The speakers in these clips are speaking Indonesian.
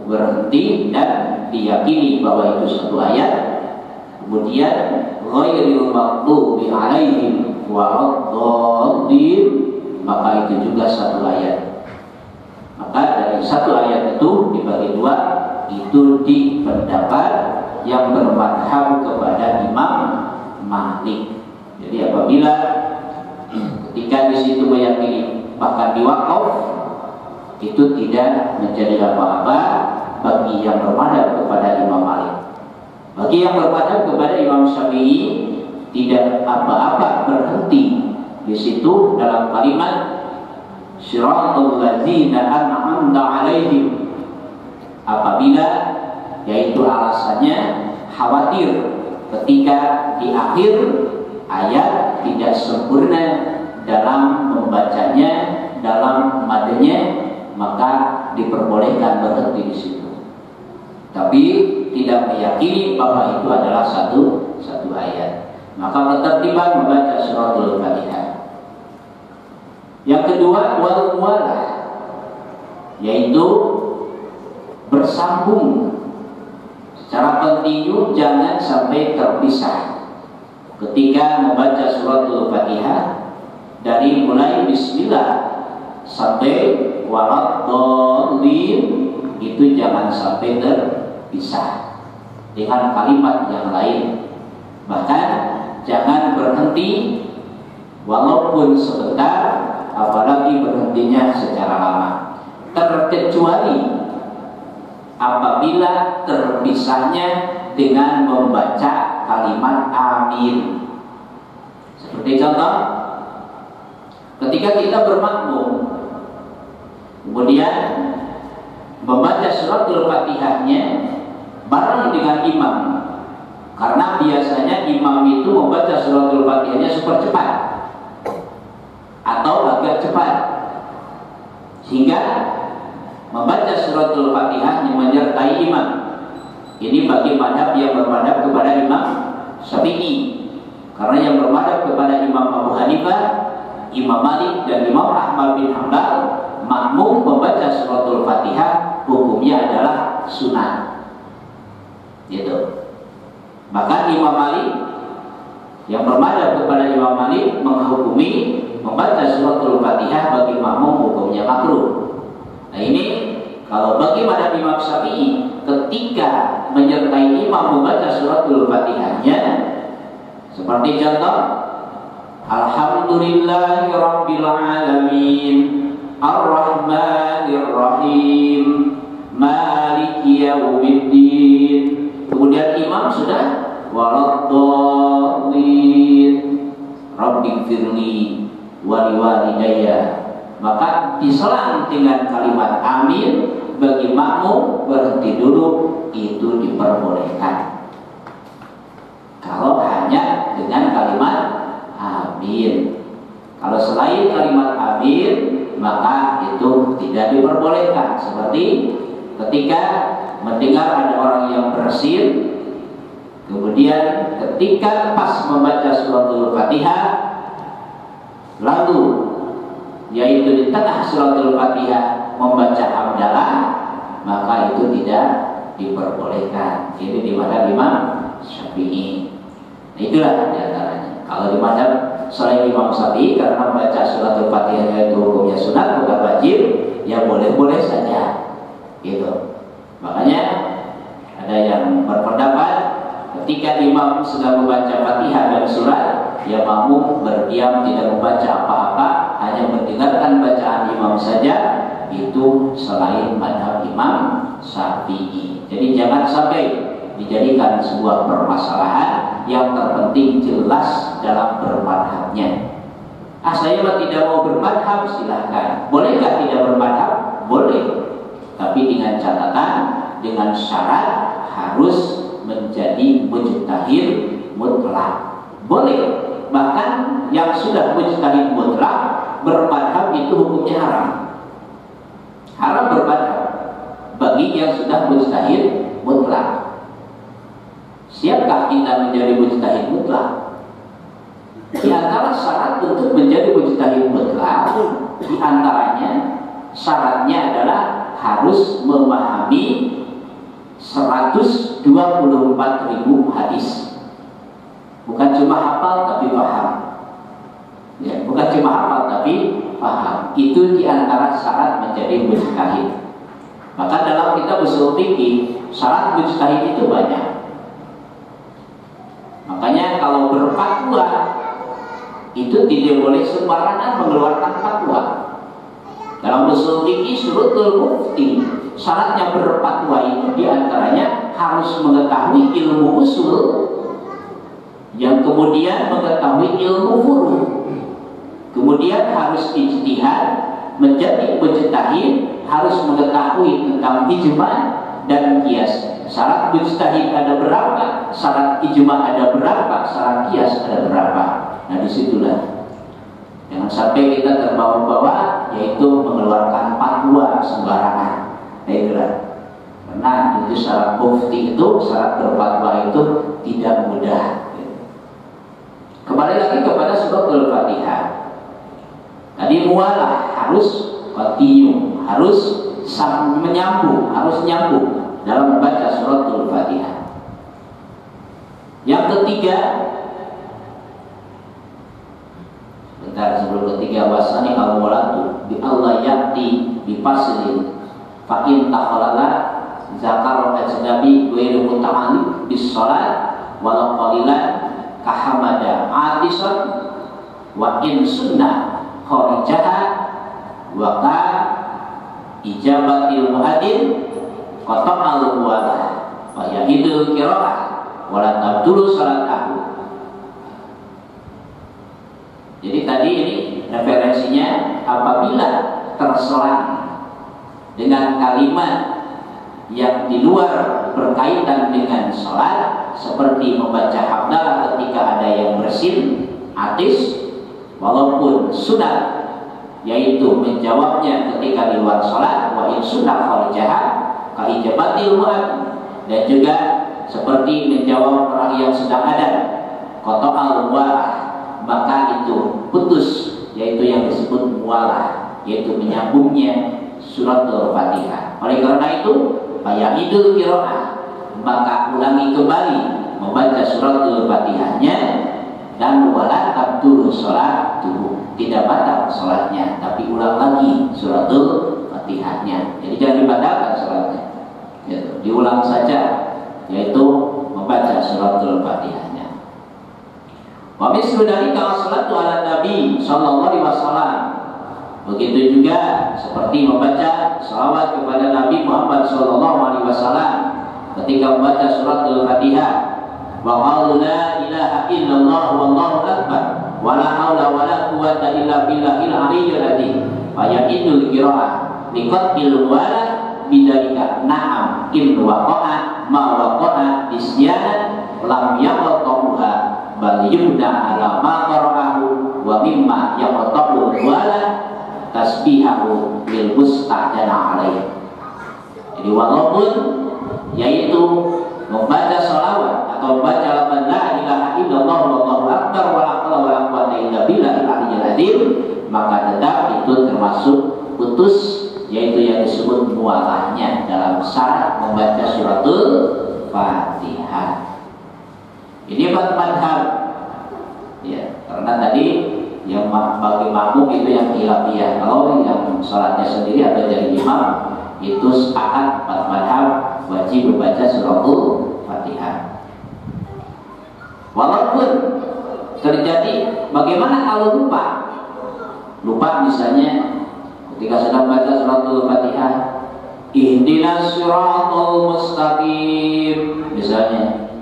berhenti dan diyakini bahwa itu satu ayat. Kemudian ghairil maghdubi alaihim waladdallin, maka itu juga satu ayat. Maka dari satu ayat itu dibagi dua, itu di pendapat yang bermadhab kepada Imam Malik. Jadi apabila ketika di situ meyakini bahkan diwakaf, itu tidak menjadi apa-apa bagi yang bermadhab kepada Imam Malik. Bagi yang bermadhab kepada Imam Syafi'i, tidak apa-apa berhenti di situ dalam kalimat Shiratal ladzina an'amta 'alaihim, apabila yaitu alasannya khawatir ketika di akhir ayat tidak sempurna dalam membacanya, dalam madanya, maka diperbolehkan berhenti di situ. Tapi tidak meyakini bahwa itu adalah satu ayat, maka ketertiban membaca suratul Fatihah. Yang kedua, wal muwalah, yaitu bersambung secara kontinu, jangan sampai terpisah ketika membaca suratul Fatihah, dari mulai bismillah sampai waladdallin, itu jangan sampai terpisah dengan kalimat yang lain. Bahkan jangan berhenti walaupun sebentar, apalagi berhentinya secara lama, terkecuali apabila terpisahnya dengan membaca kalimat amin. Seperti contoh, ketika kita bermakmum kemudian membaca suratul Fatihahnya bareng dengan imam, karena biasanya imam itu membaca suratul Fatihahnya super cepat atau agak cepat, sehingga membaca suratul Fatihah yang menyertai imam. Ini bagi madhab yang bermadhab kepada Imam Syafi'i. Karena yang bermadhab kepada Imam Abu Hanifah, Imam Malik, dan Imam Ahmad bin Hanbal, makmum membaca suratul Fatihah hukumnya adalah sunnah. Gitu. Bahkan Imam Malik, yang bermadhab kepada Imam Malik, menghukumi membaca suratul Fatihah bagi makmum hukumnya makruh. Nah ini kalau bagi madhab Imam Syafi'i, ketika menyertai imam membaca suratul Fatihahnya, seperti contoh Alhamdulillahi Rabbil Alamin Ar-Rahmanir-Rahim Maliki Yaumiddin, kemudian imam sudah waladdallin Rabbighfirli wa liwalidayya, maka diselang dengan kalimat amin. Bagi makmum berhenti dulu, itu diperbolehkan kalau hanya dengan kalimat amin. Kalau selain kalimat amin, maka itu tidak diperbolehkan. Seperti ketika mendengar ada orang yang bersin, kemudian ketika pas membaca suratul Fatihah, lalu yaitu di tengah suratul Fatihah membaca hamdalah, maka itu tidak diperbolehkan. Itu di madhab Imam Syafi'i. Nah, itulah diantaranya. Kalau di madhab selain Imam Syafi'i, karena membaca suratul Fatihah itu hukumnya sunat bukan wajib, ya boleh-boleh saja. Gitu. Makanya ada yang berpendapat ketika imam sedang membaca Fatihah dan surat, ya makmum berdiam, tidak membaca apa-apa, hanya mendengarkan bacaan imam saja. Itu selain madhab Imam Syafi'i. Jadi jangan sampai dijadikan sebuah permasalahan, yang terpenting jelas dalam bermadhabnya. Saya tidak mau bermadhab, silahkan. Bolehkah tidak bermadhab? Boleh. Tapi dengan catatan, dengan syarat harus menjadi mujtahid mutlak. Boleh. Bahkan yang sudah mujtahid mutlak bermadhab itu hukumnya haram. Haram bermadhab bagi yang sudah mujtahid mutlak. Siapkah kita menjadi mujtahid mutlak? Di antara syarat untuk menjadi mujtahid mutlak, di antaranya syaratnya adalah harus memahami 124.000 hadis. Bukan cuma hafal tapi paham. Ya, bukan cuma hafal tapi paham. Itu diantara syarat menjadi mujtahid. Maka dalam kitab usul fikih syarat mujtahid itu banyak. Makanya kalau berfatwa itu tidak boleh sembarangan mengeluarkan fatwa. Dalam usul fikih syurutul mufti, syaratnya berfatwa itu diantaranya harus mengetahui ilmu usul, yang kemudian mengetahui ilmu furu', kemudian harus ijtihad menjadi mujtahid, harus mengetahui tentang ijma dan qiyas. Syarat mujtahid ada berapa, syarat ijma ada berapa, syarat qiyas ada berapa. Nah disitulah jangan sampai kita terbawa-bawa, yaitu mengeluarkan fatwa sembarangan. Karena itu syarat mufti itu, syarat berfatwa itu tidak mudah. Kembali lagi kepada suratul Fatihah. Tadi mualah harus continue, harus menyambung, harus nyambung dalam membaca suratul Fatihah. Yang ketiga, sebelum ketiga, wasani al-mulatu bi Allah yakti bi faslin fa in takhalala zakar ajnabi ghairu muta'alliq bis shalat walau qalilan kahamada atisan wa in sunnah kharijaha wa ka ijabatil muadzin qata'al wala wa yahidul qira'ah wala tabdulu salatahu. Jadi tadi ini referensinya apabila terselang dengan kalimat yang di luar berkaitan dengan sholat, seperti membaca hamdalah ketika ada yang bersin, atis, walaupun sunat, yaitu menjawabnya ketika di luar sholat, wa in sunnah kharijaha ka ijabatil muadzin, dan juga seperti menjawab orang yang sedang ada, qata'al walah, maka itu putus, yaitu yang disebut mualah, yaitu menyambungnya suratul Fatihah. Oleh karena itu, fayahidul qira'ah, maka ulangi kembali membaca suratul Fatihahnya, dan wala tabdulu sholatuhu, tidak batal sholatnya, tapi ulang lagi suratul Fatihahnya. Jadi jangan dibatalkan sholatnya, diulang saja, yaitu membaca suratul Fatihahnya. Wa mislu dzalika as-salatu ala Nabi sallallahu alaihi wasallam. Begitu juga seperti membaca salawat kepada Nabi Muhammad sallallahu alaihi wasallam ketika membaca suratul Fatihah. Wa qalu la ilaha illallah wallahu akbar wa la haula wa la quwwata illa billahil aliyyil azim. Fa yaqidul qira'ah liqatil wala bidzalika na'am in waqa'a ma waqa'a isyanan lam yaqtamuha bal yubda ala ma qara'ahu wa mimma yaqtabu wala tasbihahu lil musta'jana alaih. Jadi walaupun yaitu membaca salawat atau membaca lafaz la ilaha illallah wallahu akbar wa la haula wa la quwwata illa billahil aliyyil azim, maka tetap itu termasuk putus, yaitu yang disebut mualahnya dalam syarat membaca suratul Fatihah. Ini madhab, ya, karena tadi yang bagi makmum itu yang khilafiyah. Kalau yang sholatnya sendiri atau jadi imam itu sepakat madhab wajib membaca suratul Fatihah. Walaupun terjadi, bagaimana kalau lupa? Lupa misalnya ketika sedang baca suratul Fatihah, ihdinas siratal mustaqim misalnya,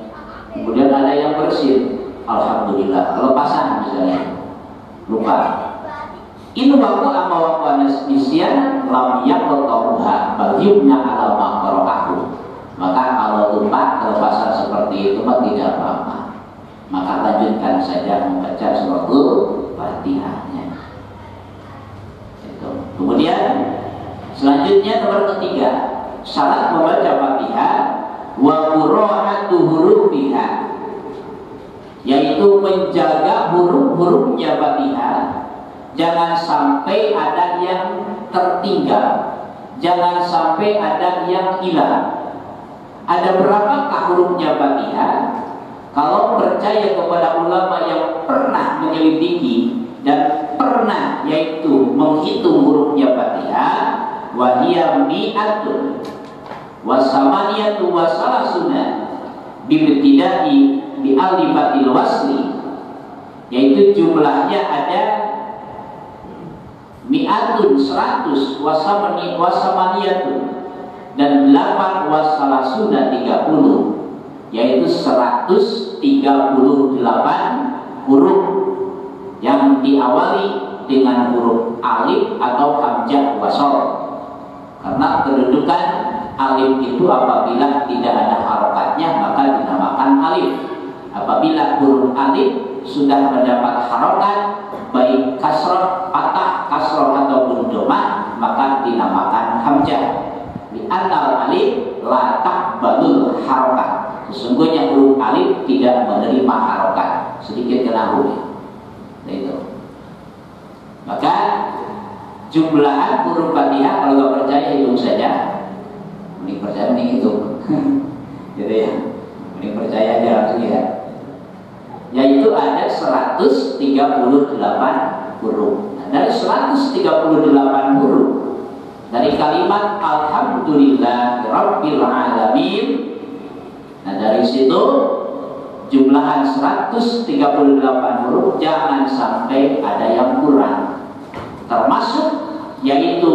kemudian ada yang bersin, alhamdulillah, kelepasan misalnya, lupa. In waqa'a ma waqa'a nisyan lam yaqta'uha bal yubna ala ma qara'ahu. Maka kalau lupa kelepasan seperti itu mah tidak apa-apa, maka lanjutkan saja membaca suratul Fatihahnya. Kemudian selanjutnya nomor ketiga, syarat membaca Fatihah wa qira'atu hurufiha, yaitu menjaga huruf-hurufnya Fatihah, jangan sampai ada yang tertinggal. jangan sampai ada yang hilang. Ada berapakah hurufnya Fatihah? Kalau percaya kepada ulama yang pernah menyelidiki dan pernah yaitu menghitung hurufnya Fatihah, wa hiya mi'atun wa samaniyatu wa salasuna bibtida'i bi alifatil wasli, yaitu jumlahnya ada mi'atun 100 wasamaniyatun dan 8 wasalasuna 30, yaitu 138 huruf yang diawali dengan huruf alif atau hamzah wasol. Karena kedudukan alif itu apabila tidak ada harokatnya maka dinamakan alif. Apabila huruf alif sudah mendapat harokat baik kasroh, patah, kasroh ataupun domah maka dinamakan hamzah. Di anal alif la taqbalul harokat. Sesungguhnya huruf alif tidak menerima harokat. Sedikit kenahuri. Itu. Maka jumlahan huruf Fatihah kalau nggak percaya hitung saja. Mending percaya mending hitung. Gitu ya. Mending percaya aja langsung ya. Yaitu ada 138 huruf. Nah, dari 138 huruf dari kalimat Alhamdulillah Rabbil Alamin, nah dari situ jumlahan 138 huruf jangan sampai ada yang kurang, termasuk yaitu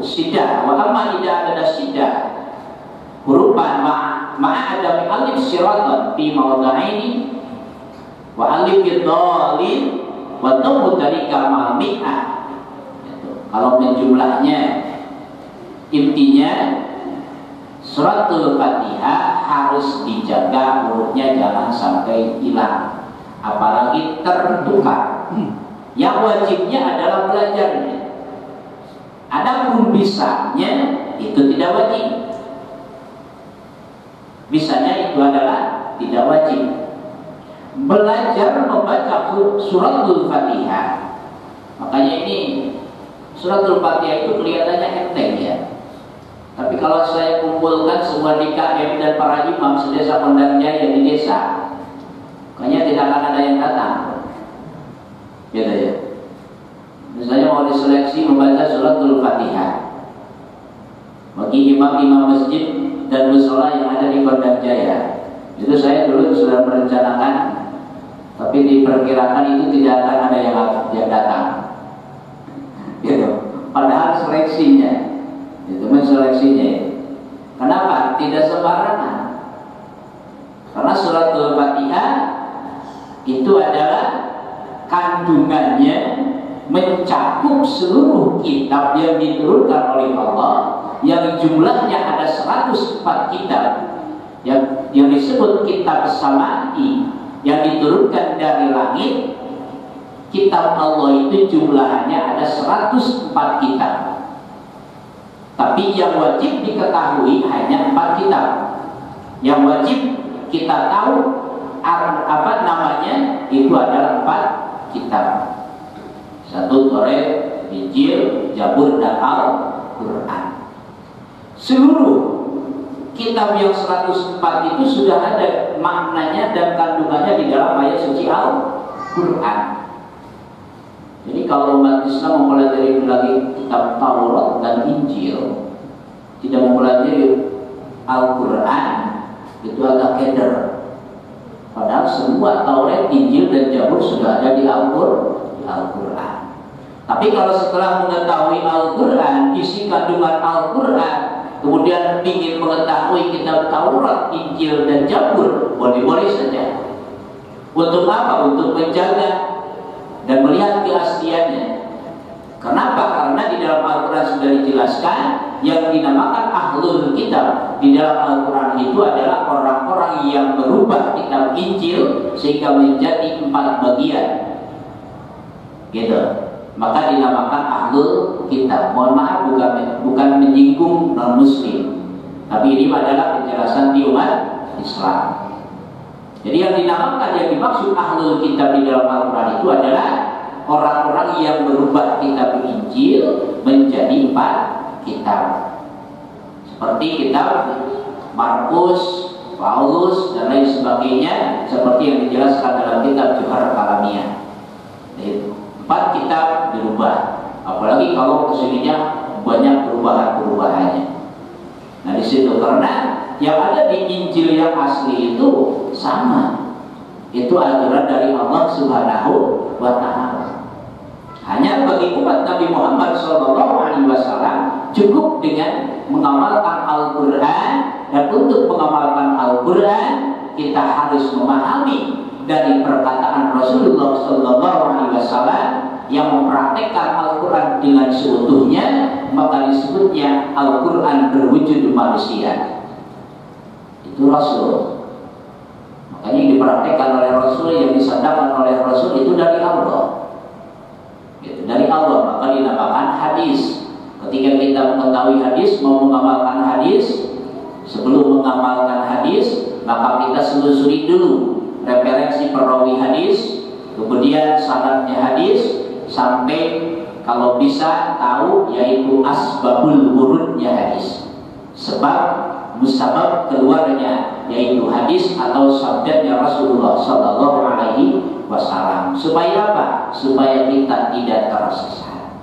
sidah. Wa amma idza ada sidah hurufan ma'a alif siratan fi mawda'aini wa alif dhalin wa tawu dari kamal mi'ah. Kalau menjumlahnya, intinya suratul Fatihah harus dijaga hurufnya jangan sampai hilang, apalagi tertukar. Yang wajibnya adalah belajarnya. Adapun bisanya itu tidak wajib. Bisanya itu adalah tidak wajib. Belajar membaca suratul Fatihah. Makanya ini suratul Fatihah itu kelihatannya enteng ya. Tapi kalau saya kumpulkan semua DKM dan para imam sedesa Pondok Jaya di desa, kayaknya tidak akan ada yang datang. Gitu ya. Misalnya mau diseleksi membaca suratul Fatihah bagi imam-imam masjid dan mushola yang ada di Pondok Jaya, itu saya dulu sudah merencanakan, tapi diperkirakan itu tidak akan ada yang datang. Gitu. Padahal seleksinya, itu seleksinya. Kenapa? Tidak sembarangan. Karena suratul Fatihah itu adalah kandungannya mencakup seluruh kitab yang diturunkan oleh Allah, yang jumlahnya ada 104 kitab yang disebut kitab samai yang diturunkan dari langit. Kitab Allah itu jumlahnya ada 104 kitab. Tapi yang wajib diketahui hanya 4 kitab. Yang wajib kita tahu apa namanya itu adalah 4 kitab. 1 Taurat, Injil, Zabur dan Al-Quran. Seluruh kitab yang 104 itu sudah ada maknanya dan kandungannya di dalam ayat suci Al-Quran. Jadi kalau umat Islam mempelajari lagi kitab Taurat dan Injil, tidak mempelajari Al-Quran, itu agak keder. Padahal semua Taurat, Injil dan Zabur sudah ada di Al-Quran. Tapi kalau setelah mengetahui Al-Quran, isi kandungan Al-Quran, kemudian ingin mengetahui kitab Taurat, Injil dan Zabur, boleh-boleh saja. Untuk apa? Untuk menjaga dan melihat keasliannya. Kenapa? Karena di dalam Al-Quran sudah dijelaskan yang dinamakan ahlul kitab di dalam Al-Quran itu adalah orang-orang yang merubah kitab Injil sehingga menjadi 4 bagian. Gitu. Maka dinamakan ahlul kitab. Mohon maaf bukan menyinggung non-muslim, tapi ini adalah penjelasan di umat Islam. Jadi yang dinamakan, yang dimaksud ahlul kitab di dalam Al-Quran itu adalah orang-orang yang merubah kitab Injil menjadi 4 kitab. Seperti kitab Markus, Paulus dan lain sebagainya, seperti yang dijelaskan dalam kitab Johar Kalamiyah. 4 kitab dirubah, apalagi kalau kesininya banyak perubahan-perubahannya. Nah di situ karena yang ada di Injil yang asli itu sama, itu aturan dari Allah Subhanahu wa Ta'ala. Hanya bagi umat Nabi Muhammad SAW cukup dengan mengamalkan Al-Quran, dan untuk mengamalkan Al-Quran kita harus memahami dari perkataan Rasulullah SAW yang mempraktekkan Al-Quran dengan seutuhnya, maka disebutnya Al-Quran berwujud manusia. Itu Rasul. Makanya yang dipraktekkan oleh Rasul, yang disandarkan oleh Rasul itu dari Allah. Itu dari Allah, maka dinamakan hadis. Ketika kita mengetahui hadis, mau mengamalkan hadis, sebelum mengamalkan hadis, maka kita selusuri dulu referensi perawi hadis, kemudian sanadnya hadis, sampai kalau bisa tahu yaitu asbabul wurudnya hadis, sebab musabab keluarnya yaitu hadis atau sabdanya Rasulullah Sallallahu Alaihi Wasallam. Supaya apa? Supaya kita tidak tersesat.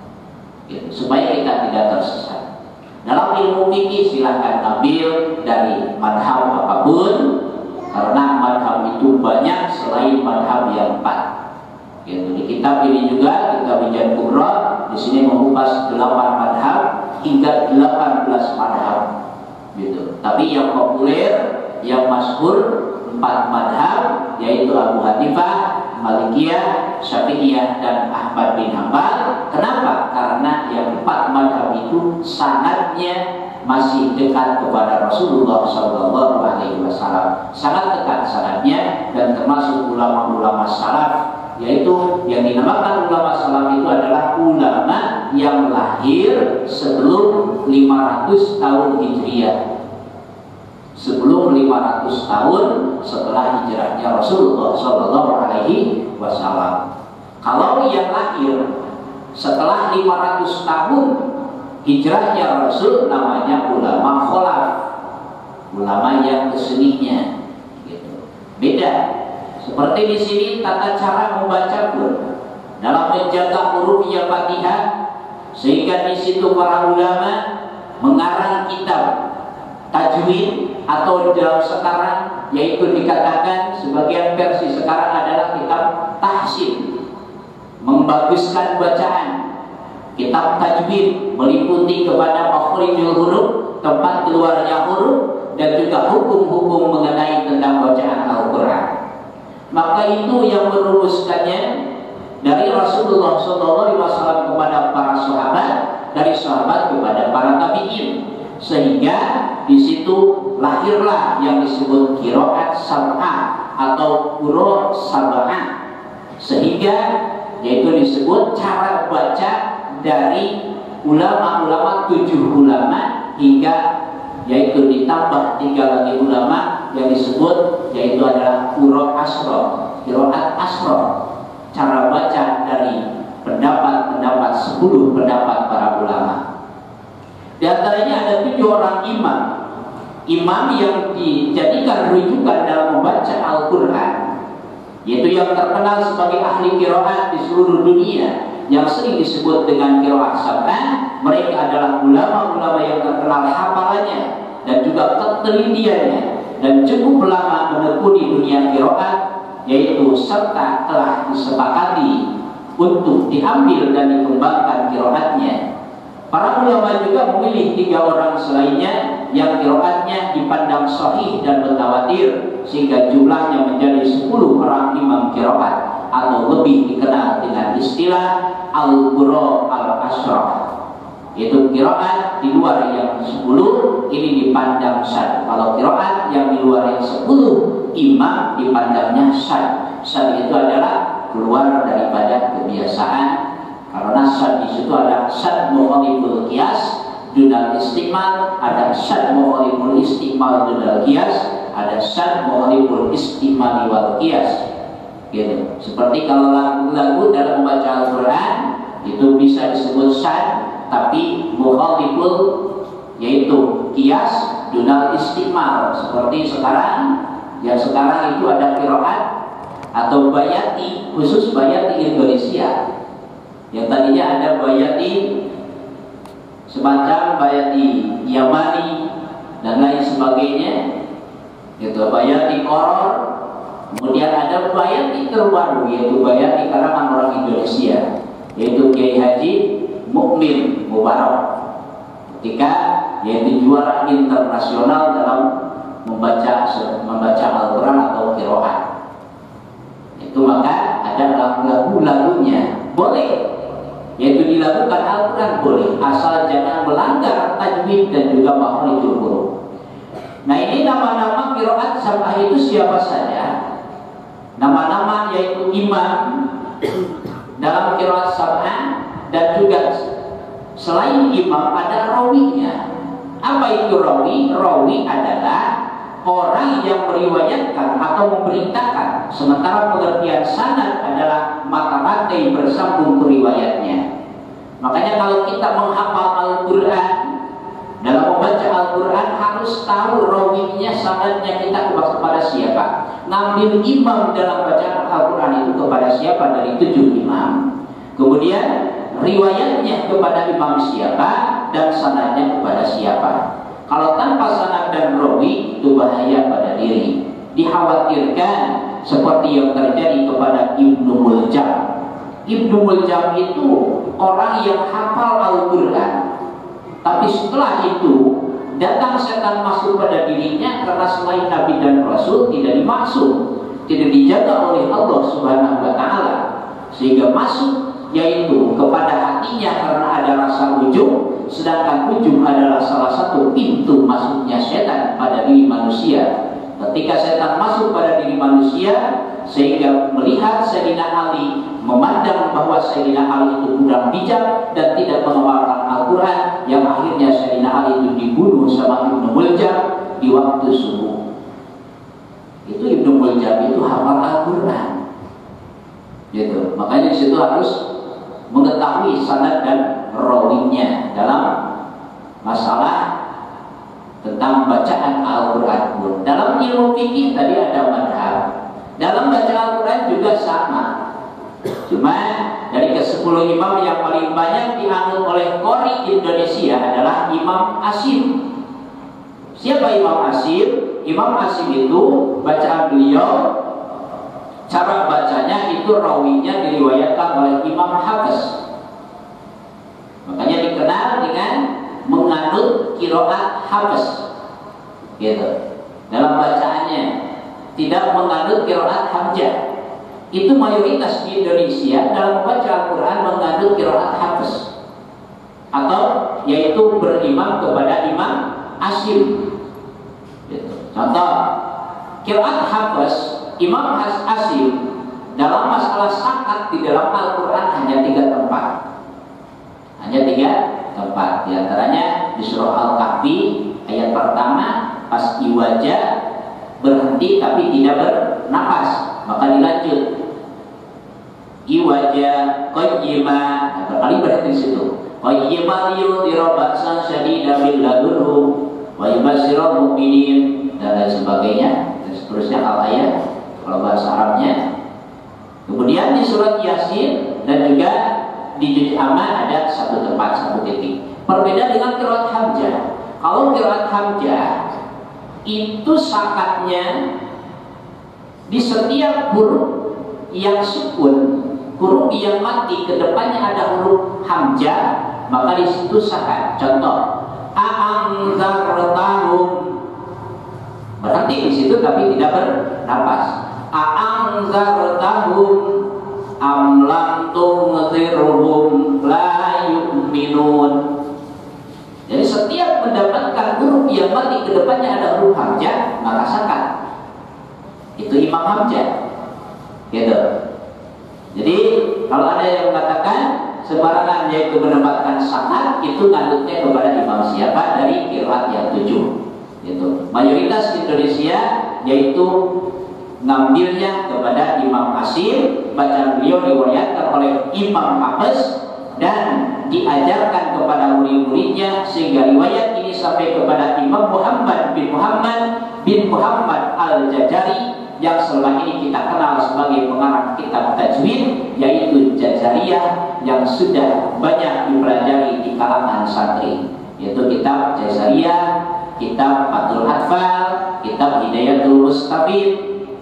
Supaya kita tidak tersesat. Dalam ilmu fikih silahkan ambil dari madhab apapun, karena madhab itu banyak selain madhab yang 4. Gitu. Di kitab ini juga, kitab Wijan Kubra, di sini mengupas 8 madhab hingga 18 madhab. Gitu. Tapi yang populer, yang masyhur 4 madhab, yaitu Abu Hanifah, Malikiyah, Syafi'iyah, dan Ahmad bin Hanbal. Kenapa? Karena yang 4 madhab itu sanadnya masih dekat kepada Rasulullah Sallallahu Alaihi Wasallam, sangat dekat sanadnya, dan termasuk ulama-ulama salaf, yaitu yang dinamakan ulama salaf itu adalah ulama yang lahir sebelum 500 tahun Hijriah, sebelum 500 tahun setelah hijrahnya Rasulullah Sallallahu Alaihi Wasallam. Kalau yang lahir setelah 500 tahun hijrahnya Rasul, namanya ulama kholaf, ulama yang keseninya, gitu. Beda. Seperti di sini tata cara membaca pun dalam menjaga huruf ya Fatihah, sehingga di situ para ulama mengarang kitab tajwid, atau dalam sekarang yaitu dikatakan sebagian versi sekarang adalah kitab tahsin, membaguskan bacaan. Kitab tajwid meliputi kepada makhrijul huruf, tempat keluarnya huruf, dan juga hukum-hukum mengenai tentang bacaan Al-Quran. Maka itu yang merumuskannya dari Rasulullah SAW kepada para sahabat, dari sahabat kepada para tabi'in, sehingga di situ lahirlah yang disebut qiraat sab'ah atau qura sab'ah, sehingga yaitu disebut cara baca dari ulama-ulama 7 ulama, hingga yaitu ditambah 3 lagi ulama yang disebut yaitu adalah qiraat asra, qiraat asra, cara baca dari pendapat 10 pendapat para ulama. Di antaranya ada 7 orang imam yang dijadikan rujukan dalam membaca Al-Quran, yaitu yang terkenal sebagai ahli qiraat di seluruh dunia, yang sering disebut dengan qiraat sab'ah. Mereka adalah ulama-ulama yang terkenal hafalannya dan juga ketelitiannya, dan cukup lama menekuni dunia qiraat, yaitu serta telah disepakati untuk diambil dan dikembangkan qiraatnya. Para ulama juga memilih 3 orang selainnya yang qiraatnya dipandang sahih dan mutawatir, sehingga jumlahnya menjadi 10 orang imam qiraat, atau lebih dikenal dengan istilah al-qura al-ashraf, yaitu qiraat di luar yang 10 ini dipandang syad. Kalau qiraat yang di luar yang 10 imam dipandangnya syad. Syad itu adalah keluar daripada kebiasaan, karena syad di situ ada syad mukhaliful qiyas dunal istimal, ada syad mukhaliful istimal dunal qiyas, ada syad mukhaliful istimal wal qiyas. Gitu. Seperti kalau lagu-lagu dalam membaca Al-Quran itu bisa disebut syad, tapi mukhaliful, yaitu kias dunal istimal. Seperti sekarang, yang sekarang itu ada qiraat atau bayati, khusus bayati Indonesia. Yang tadinya ada bayati semacam bayati Yamani dan lain sebagainya, itu bayati Koror. Kemudian ada bayati terbaru, yaitu bayati karangan orang Indonesia, yaitu Kiai Haji Mukmin Mubarak, ketika yaitu juara internasional dalam membaca Al-Quran atau qiraat. Itu maka ada lagu-lagunya boleh, yaitu dilakukan Al-Quran boleh, asal jangan melanggar tajwid dan juga makhrajul huruf. Nah, ini nama-nama qiraat sab'ah itu siapa saja? Nama-nama yaitu imam dalam qiraat sab'ah, dan juga selain imam ada rawinya. Apa itu rawi? Rawi adalah orang yang meriwayatkan atau memberitakan, sementara pengertian sanad adalah mata-matai bersambung periwayatnya. Makanya kalau kita menghafal Al-Quran, dalam membaca Al-Quran harus tahu rawinya, sanadnya kita kepada siapa. Ngambil imam dalam bacaan Al-Quran itu kepada siapa dari 7 imam. Kemudian riwayatnya kepada imam siapa dan sanadnya kepada siapa. Kalau tanpa sanad dan rawi itu bahaya pada diri. Dikhawatirkan seperti yang terjadi kepada Ibnu Muljam. Ibnu Muljam itu orang yang hafal Al-Quran, tapi setelah itu datang setan masuk pada dirinya karena selain Nabi dan Rasul tidak dimaksud, tidak dijaga oleh Allah Subhanahu wa Ta'ala, sehingga masuk yaitu kepada hatinya karena ada rasa ujub, sedangkan ujub adalah salah satu pintu masuknya setan pada diri manusia. Ketika setan masuk pada diri manusia, sehingga melihat Sayyidina Ali, memandang bahwa Sayyidina Ali itu kurang bijak dan tidak mengamalkan Al-Quran, yang akhirnya Sayyidina Ali itu dibunuh sama Ibnu Muljam di waktu subuh. Itu Ibnu Muljam itu hafal Al-Quran, gitu. Makanya di situ harus mengetahui sanad dan rawinya dalam masalah tentang bacaan Al-Quran pun. Dalam ilmu fikih tadi ada madhab, dalam baca Al-Quran juga sama. Cuma dari ke-10 imam yang paling banyak dianut oleh qori Indonesia adalah Imam Asim. Siapa Imam Asim? Imam Asim itu bacaan beliau, cara bacanya itu rawinya diriwayatkan oleh Imam Hafiz. Makanya dikenal dengan menganut qiraat Hafiz, gitu. Dalam bacaannya tidak menganut qiraat Hamzah. Itu mayoritas di Indonesia dalam membaca Al-Quran menganut qiraat Hafiz, atau yaitu berimam kepada Imam Asim, gitu. Contoh qiraat Hafiz, Imam Asim dalam masalah sakat di dalam Al-Quran hanya 3 tempat. Hanya 3 tempat. Di antaranya di surah Al-Kahfi ayat pertama, pas iwaja berhenti tapi tidak bernapas, maka dilanjut iwaja qayyima, berkali berhenti di situ. Qayyima liyudhira ba'san syadidan min ladunhu wa yubashshiral mu'minin, dan lain sebagainya, dan seterusnya al-ayat kalau bahasa Arabnya. Kemudian di surat Yasin dan juga di juz amma ada 1 tempat, 1 titik. Berbeda dengan qiraat Hamzah. Kalau qiraat Hamzah itu sakatnya di setiap huruf yang sukun, huruf yang mati kedepannya ada huruf Hamzah, maka di situ sakat. Contoh a'anzartahum, berhenti di situ tapi tidak bernapas. A'anzartahum am lam tunzirhum la yu'minun. Jadi setiap mendapatkan huruf yang mati kedepannya ada huruf Hamzah, maka sakat. Itu Imam Hamzah, gitu. Jadi kalau ada yang mengatakan sembarangan yaitu menempatkan sakat, itu nganutnya kepada imam siapa dari qiraat yang 7, gitu. Mayoritas Indonesia yaitu ngambilnya kepada Imam Asim, bacaan beliau diriwayatkan oleh Imam Hafiz dan diajarkan kepada murid-muridnya, sehingga riwayat ini sampai kepada Imam Muhammad bin Muhammad Al-Jazari yang selama ini kita kenal sebagai pengarang kitab tajwid, yaitu Jazariyah, yang sudah banyak dipelajari di kalangan santri, yaitu kitab Jazariyah, kitab Fathul Atfal, kitab Hidayatul Mustafid,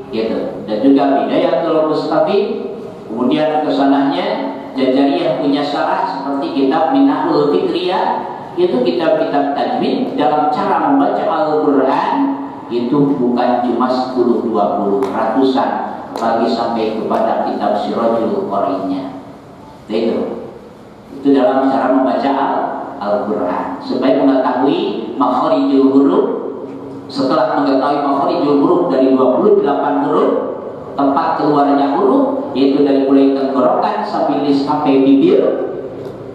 gitu, dan juga Hidayatul Mustafid. Kemudian kesananya Jazariyah punya syarah seperti kitab Minahul Fikriyah, itu kitab-kitab tajwid dalam cara membaca Al-Quran itu bukan cuma 10-20 ratusan, bagi sampai kepada kitab Sirajul Qari'nya. Itu dalam cara membaca Al-Quran, supaya mengetahui makharijul huruf. Setelah mengetahui makharijul huruf dari 28 huruf, tempat keluarnya huruf, yaitu dari mulai tenggorokan sampai bibir,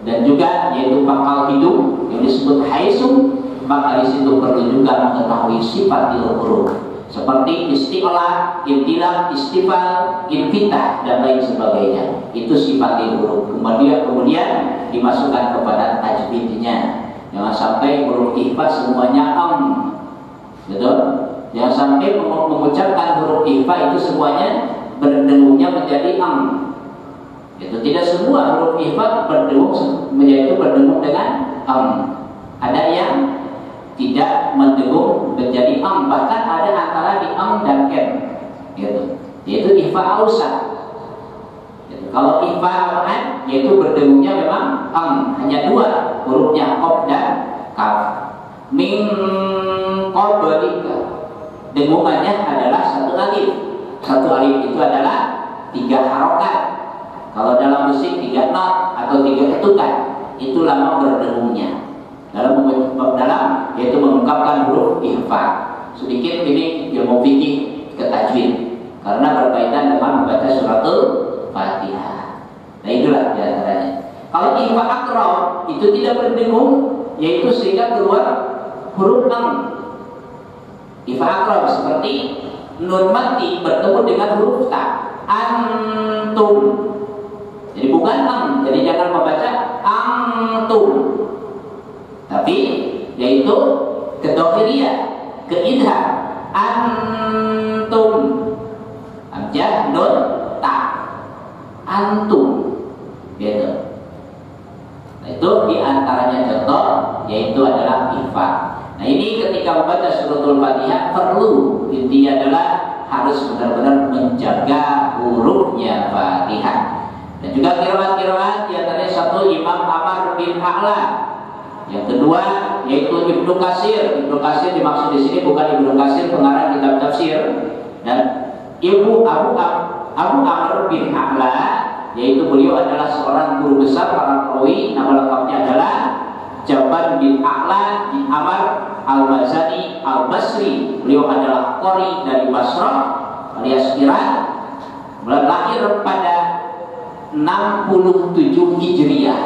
dan juga yaitu pangkal hidung yang disebut haisum, maka di situ perlu juga mengetahui sifat huruf seperti isti'lah, intilah, istifal, infitah, dan lain sebagainya. Itu sifat huruf. Kemudian dimasukkan kepada tajwidnya. Jangan sampai huruf ikhfa semuanya betul? Jangan sampai mengucapkan huruf ikhfa itu semuanya berdengungnya menjadi Itu tidak semua huruf ikhfa berdengung dengan Ada yang tidak mendengung menjadi bahkan ada antara di dan ken, gitu. Yaitu ikhfa ausat. Kalau ikhfa an, yaitu berdengungnya memang hanya dua hurufnya, qaf dan kaf. Min qablika, dengungannya adalah satu alif. Satu alif itu adalah 3 harokat. Kalau dalam musik 3 not atau 3 ketukan, itu lama berdengungnya. Dalam yaitu mengungkapkan huruf ikhfa. Sedikit ini ilmu fikih ke tajwid, karena berkaitan dengan membaca suratul Fatihah. Nah itulah diantaranya. Kalau ikhfa akrab itu tidak berdengung, yaitu sehingga keluar huruf Ikhfa akrab seperti nun mati bertemu dengan huruf ta, antum. Jadi bukan jadi jangan membaca antum, tapi yaitu ke dohiriyah, ke idhar, antum, hamzah nun ta, antum, gitu. Nah, itu diantaranya contoh, yaitu adalah ikhfa. Nah ini ketika membaca suratul Fatihah perlu, intinya adalah harus benar-benar menjaga hurufnya Fatihah. Dan juga qiraat-qiraat diantaranya satu Imam Amr bin A'la, yang kedua yaitu Ibnu Katsir. Ibnu Katsir dimaksud di sini bukan Ibnu Katsir pengarang kitab tafsir, dan Ibu Abu Amr bin A'la, yaitu beliau adalah seorang guru besar para perawi. Nama lengkapnya adalah Jaban bin A'la bin Amr Al-Mazani Al-Basri. Beliau adalah qori dari Basrah alias Iran. Beliau lahir pada 67 Hijriah.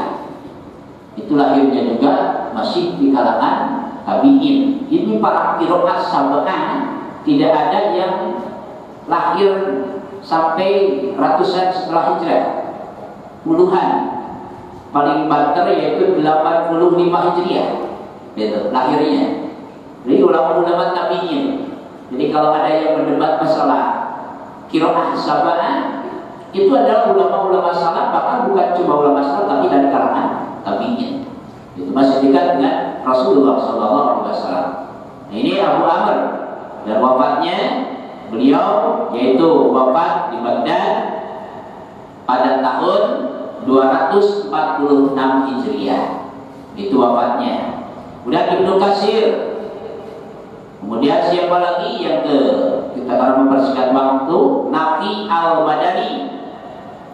Itu lahirnya juga masih di kalangan tabi'in. Ini para qiraat sab'ah, tidak ada yang lahir sampai ratusan setelah hijrah, puluhan. Paling banter yaitu 85 Hijriah, gitu lahirnya. Jadi ulama-ulama tabi'in. Jadi kalau ada yang berdebat masalah qiraat sab'ah, itu adalah ulama-ulama salaf, bahkan bukan cuma ulama salaf tapi dari kalangan tabi'in. Itu masih dekat dengan Rasulullah SAW. Nah, ini Abu Amr, dan wafatnya beliau yaitu wafat di Baghdad pada tahun 246 Hijriah. Itu wafatnya. Kemudian Ibnu Katsir. Kemudian siapa lagi yang kita akan mempersingkat waktu, Nafi Al-Madani.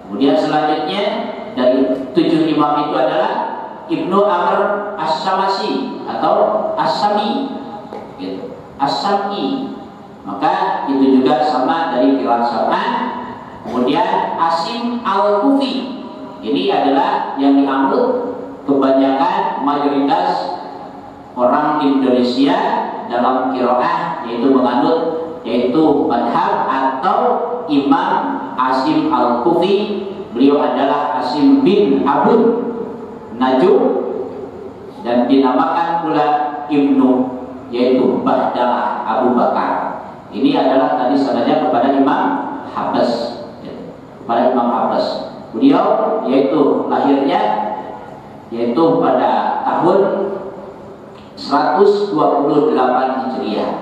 Kemudian selanjutnya dari 7 imam itu adalah Ibnu Amr As-Samasi atau As-Sami, gitu. As-Sami. Maka itu juga sama dari qiraat sab'ah. Kemudian Asim Al-Kufi. Ini adalah yang dianggap kebanyakan mayoritas orang Indonesia dalam qiraat, yaitu menganut yaitu madhab atau Imam Asim Al-Kufi. Beliau adalah Asim bin Abud Najum dan dinamakan pula Ibnu, yaitu Bahdalah Abu Bakar. Ini adalah tadi sanadnya kepada Imam Habas, kepada Imam Habas. Beliau yaitu lahirnya yaitu pada tahun 128 Hijriah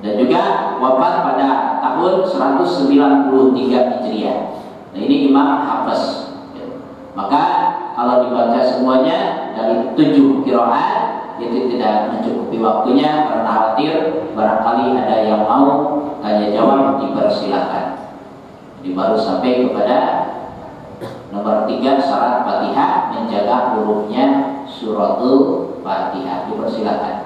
dan juga wafat pada tahun 193 Hijriah. Nah, ini Imam Habas. Maka kalau dibaca semuanya dari 7 qiraat itu tidak mencukupi waktunya, karena khawatir barangkali ada yang mau tanya jawab, dipersilakan. Jadi baru sampai kepada nomor 3 syarat Fatihah, menjaga hurufnya suratul Fatihah. Dipersilakan.